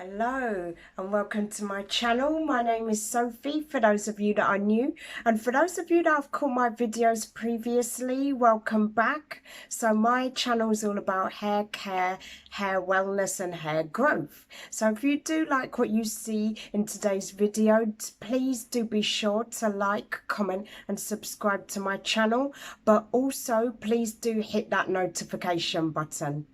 Hello and welcome to my channel. My name is Sophie, for those of you that are new, and for those of you that have caught my videos previously, welcome back. So my channel is all about hair care, hair wellness and hair growth. So if you do like what you see in today's video, please do be sure to like, comment and subscribe to my channel, but also please do hit that notification button.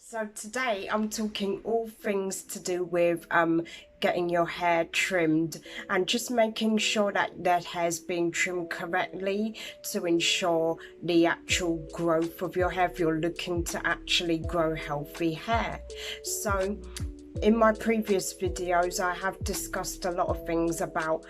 So today I'm talking all things to do with getting your hair trimmed and just making sure that hair's being trimmed correctly to ensure the actual growth of your hair if you're looking to actually grow healthy hair. So in my previous videos, I have discussed a lot of things about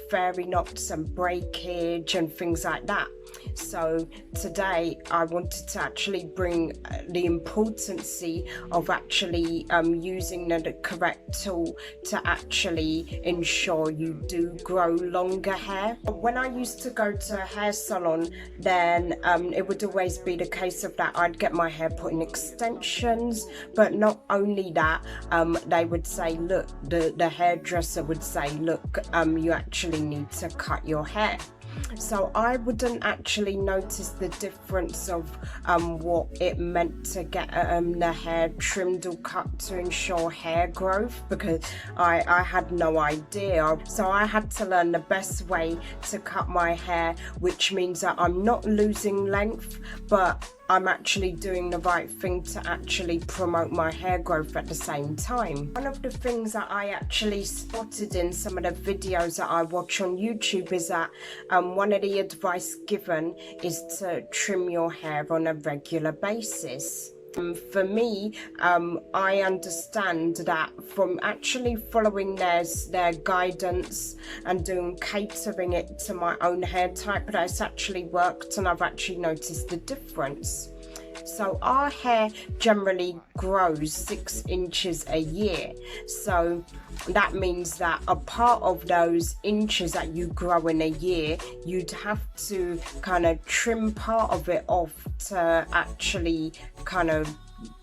fairy knots and breakage and things like that. So today I wanted to actually bring the importance of actually using the correct tool to actually ensure you do grow longer hair. When I used to go to a hair salon, then it would always be the case of that I'd get my hair put in extensions, but not only that, they would say, look, the hairdresser would say, look, you actually need to cut your hair. So I wouldn't actually notice the difference of what it meant to get the hair trimmed or cut to ensure hair growth, because I had no idea. So I had to learn the best way to cut my hair, which means that I'm not losing length, but I'm actually doing the right thing to actually promote my hair growth at the same time. One of the things that I actually spotted in some of the videos that I watch on YouTube is that one of the advice given is to trim your hair on a regular basis. For me, I understand that from actually following their guidance and doing catering it to my own hair type, that it's actually worked and I've actually noticed the difference. So our hair generally grows 6 inches a year. So that means that a part of those inches that you grow in a year, you'd have to kind of trim part of it off to actually kind of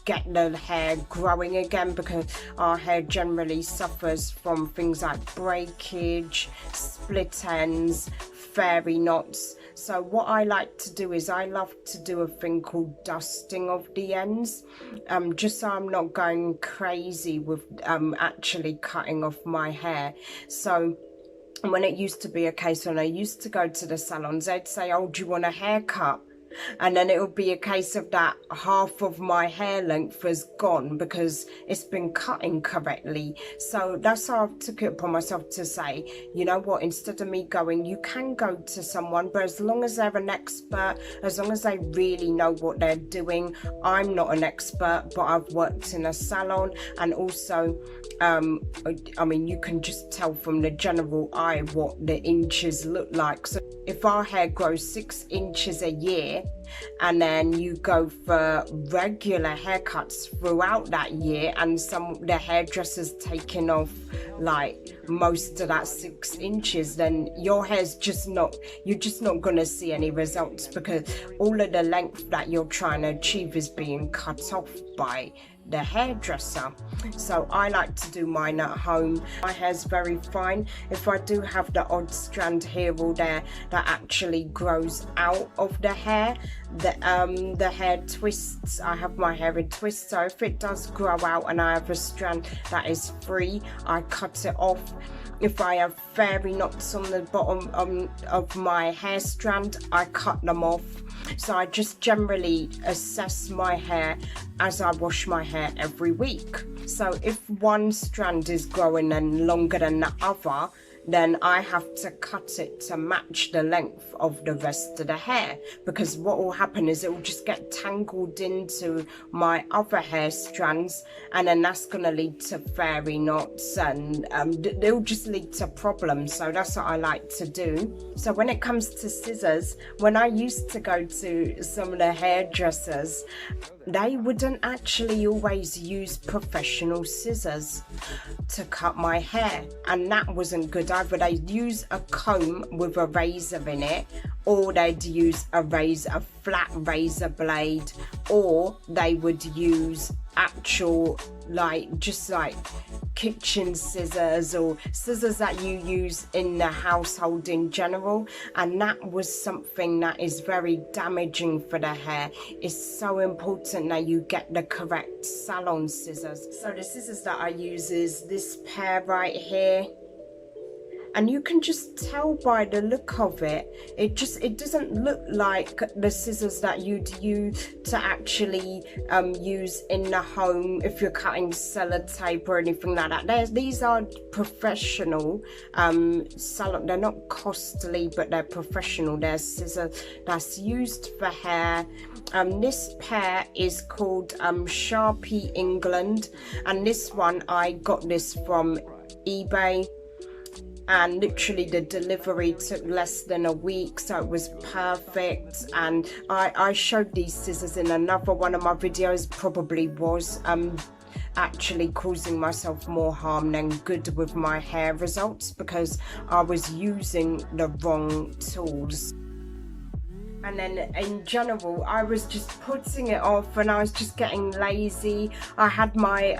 get the hair growing again, because our hair generally suffers from things like breakage, split ends, fairy knots. So what I like to do is I love to do a thing called dusting of the ends, just so I'm not going crazy with actually cutting off my hair. So when it used to be a case when I used to go to the salons, they'd say, oh, do you want a haircut? And then it would be a case of that half of my hair length has gone because it's been cut incorrectly. So that's how I took it upon myself to say, you know what, instead of me going, you can go to someone, but as long as they're an expert, as long as they really know what they're doing. I'm not an expert, but I've worked in a salon, and also I mean, you can just tell from the general eye what the inches look like. So if our hair grows 6 inches a year, and then you go for regular haircuts throughout that year, and the hairdressers taking off like most of that 6 inches, then your hair's you're just not going to see any results, because all of the length that you're trying to achieve is being cut off by the hairdresser. So I like to do mine at home. My hair's very fine. If I do have the odd strand here or there that actually grows out of the hair, the hair twists. I have my hair in twists, so if it does grow out and I have a strand that is free, I cut it off. If I have fairy knots on the bottom of my hair strand, I cut them off. So I just generally assess my hair as I wash my hair every week. So if one strand is growing and longer than the other, then I have to cut it to match the length of the rest of the hair, because what will happen is it will just get tangled into my other hair strands, and then that's going to lead to fairy knots, and it'll just lead to problems. So that's what I like to do. So when it comes to scissors, when I used to go to some of the hairdressers, they wouldn't actually always use professional scissors to cut my hair, and that wasn't good either. They'd use a comb with a razor in it, or they'd use a flat razor blade, or they would use actual just like kitchen scissors or scissors that you use in the household in general, and that was something that is very damaging for the hair. It's so important that you get the correct salon scissors. So the scissors that I use is this pair right here, and you can just tell by the look of it, it doesn't look like the scissors that you'd use to actually use in the home if you're cutting sellotape or anything like that. These are professional salon, they're not costly, but they're professional. They're scissors that's used for hair. This pair is called Sharpie England, and this one I got this from eBay, and literally the delivery took less than a week, so it was perfect. And I showed these scissors in another one of my videos, probably was actually causing myself more harm than good with my hair results because I was using the wrong tools. And then in general, I was just putting it off and I was just getting lazy. I had my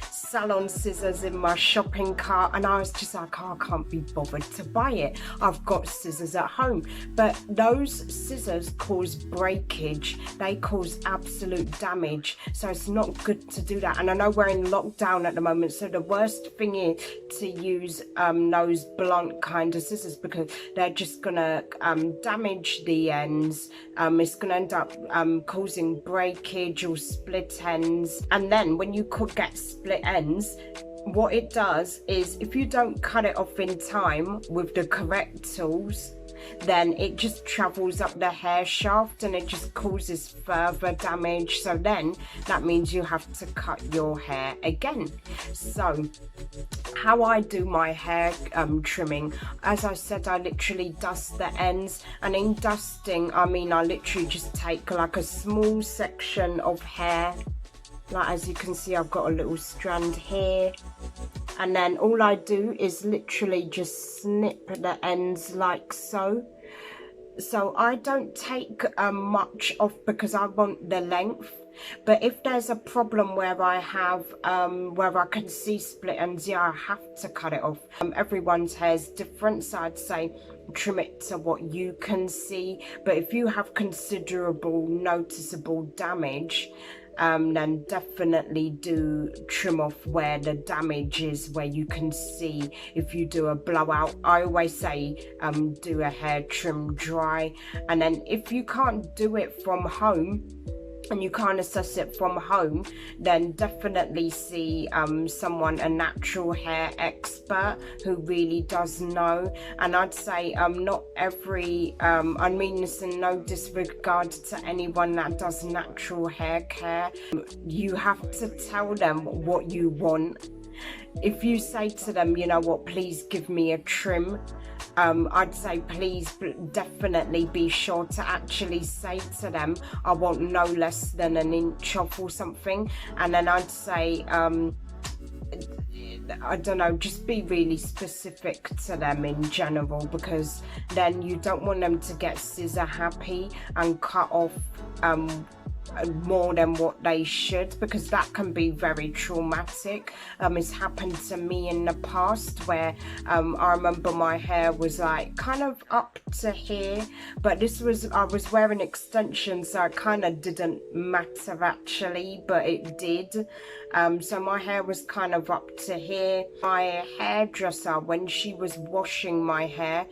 salon scissors in my shopping cart and I was just like, oh, I can't be bothered to buy it. I've got scissors at home. But those scissors cause breakage. They cause absolute damage. So it's not good to do that. And I know we're in lockdown at the moment, so the worst thing is to use those blunt kind of scissors because they're just gonna damage the ends. It's going to end up causing breakage or split ends. And then when you could get split ends, what it does is if you don't cut it off in time with the correct tools, then it just travels up the hair shaft and it just causes further damage. So then that means you have to cut your hair again. So how I do my hair trimming, as I said, I literally dust the ends, and in dusting I mean I literally just take like a small section of hair, like as you can see I've got a little strand here, and then all I do is literally just snip the ends like so. So I don't take much off because I want the length. But if there's a problem where I have where I can see split ends, yeah, I have to cut it off. Everyone's hair is different, so I'd say trim it to what you can see. But if you have considerable noticeable damage, then definitely do trim off where the damage is, where you can see. If you do a blowout, I always say do a hair trim dry. And then if you can't do it from home and you can't assess it from home, then definitely see someone, a natural hair expert who really does know. And I'd say not every I mean this in no disregard to anyone that does natural hair care, you have to tell them what you want. If you say to them, you know what, please give me a trim, I'd say please definitely be sure to actually say to them, I want no less than an inch off or something. And then I'd say I don't know, just be really specific to them in general, because then you don't want them to get scissor happy and cut off more than what they should, because that can be very traumatic. It's happened to me in the past where I remember my hair was like kind of up to here, but I was wearing extensions, so it kind of didn't matter actually, but it did. So my hair was kind of up to here. My hairdresser, when she was washing my hair,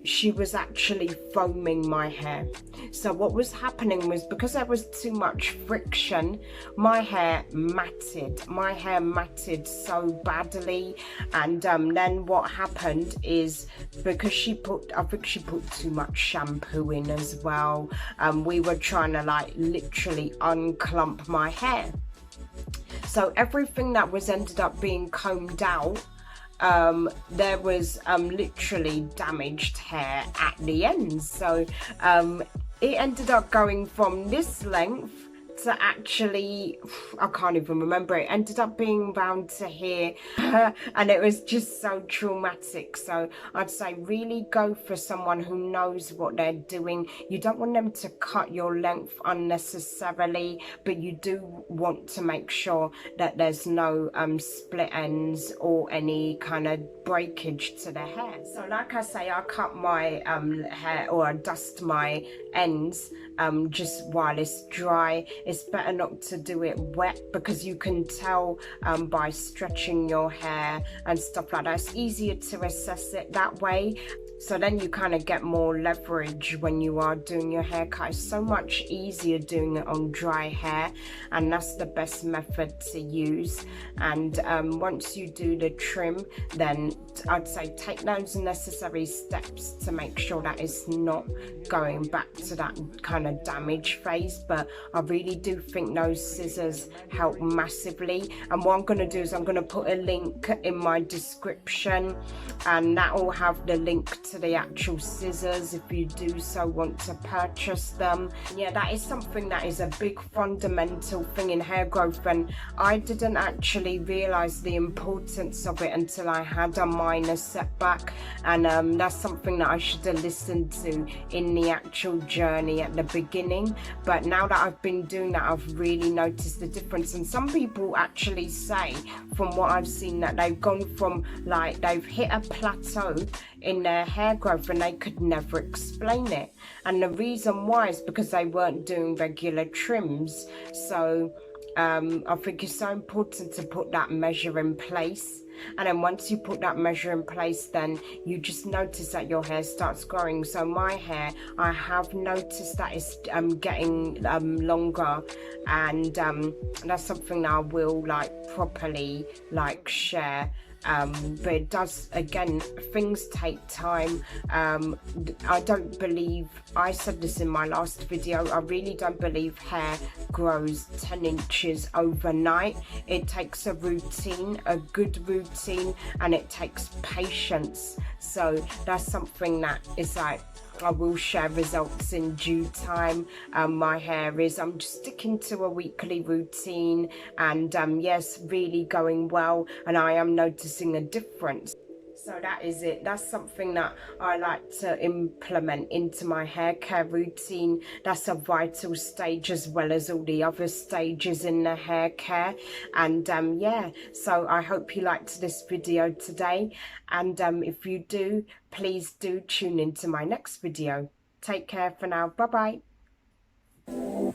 she was actually foaming my hair. So what was happening was, because there was too much friction, my hair matted so badly. And then what happened is, because I think she put too much shampoo in as well, we were trying to like literally unclump my hair. So everything that was ended up being combed out, there was literally damaged hair at the ends. So it ended up going from this length to actually, I can't even remember, it ended up being round to here and it was just so traumatic. So I'd say really go for someone who knows what they're doing. You don't want them to cut your length unnecessarily, but you do want to make sure that there's no split ends or any kind of breakage to the hair. So like I say, I cut my hair, or I dust my ends just while it's dry. It's better not to do it wet, because you can tell by stretching your hair and stuff like that. It's easier to assess it that way. So then you kind of get more leverage when you are doing your haircut. It's so much easier doing it on dry hair, and that's the best method to use. And once you do the trim, then I'd say take those necessary steps to make sure that it's not going back to that kind of damage phase. But I really do think those scissors help massively. And what I'm going to do is I'm going to put a link in my description, and that will have the link to the actual scissors if you do so want to purchase them. Yeah, that is something that is a big fundamental thing in hair growth, and I didn't actually realize the importance of it until I had a minor setback. And that's something that I should have listened to in the actual journey at the beginning. But now that I've been doing that, I've really noticed the difference. And some people actually say, from what I've seen, that they've gone from, like, they've hit a plateau in their hair growth and they could never explain it. And the reason why is because they weren't doing regular trims. So I think it's so important to put that measure in place. And then once you put that measure in place, then you just notice that your hair starts growing. So my hair, I have noticed that it's getting longer, and that's something that I will properly share. But it does, again, things take time. I don't believe, I said this in my last video, I really don't believe hair grows 10 inches overnight. It takes a routine, a good routine, and it takes patience. So that's something that is I will share results in due time. My hair is, I'm just sticking to a weekly routine, and yes, really going well, and I am noticing a difference. So that is it. That's something that I like to implement into my hair care routine. That's a vital stage, as well as all the other stages in the hair care. And yeah, so I hope you liked this video today. And if you do, please do tune into my next video. Take care for now. Bye bye.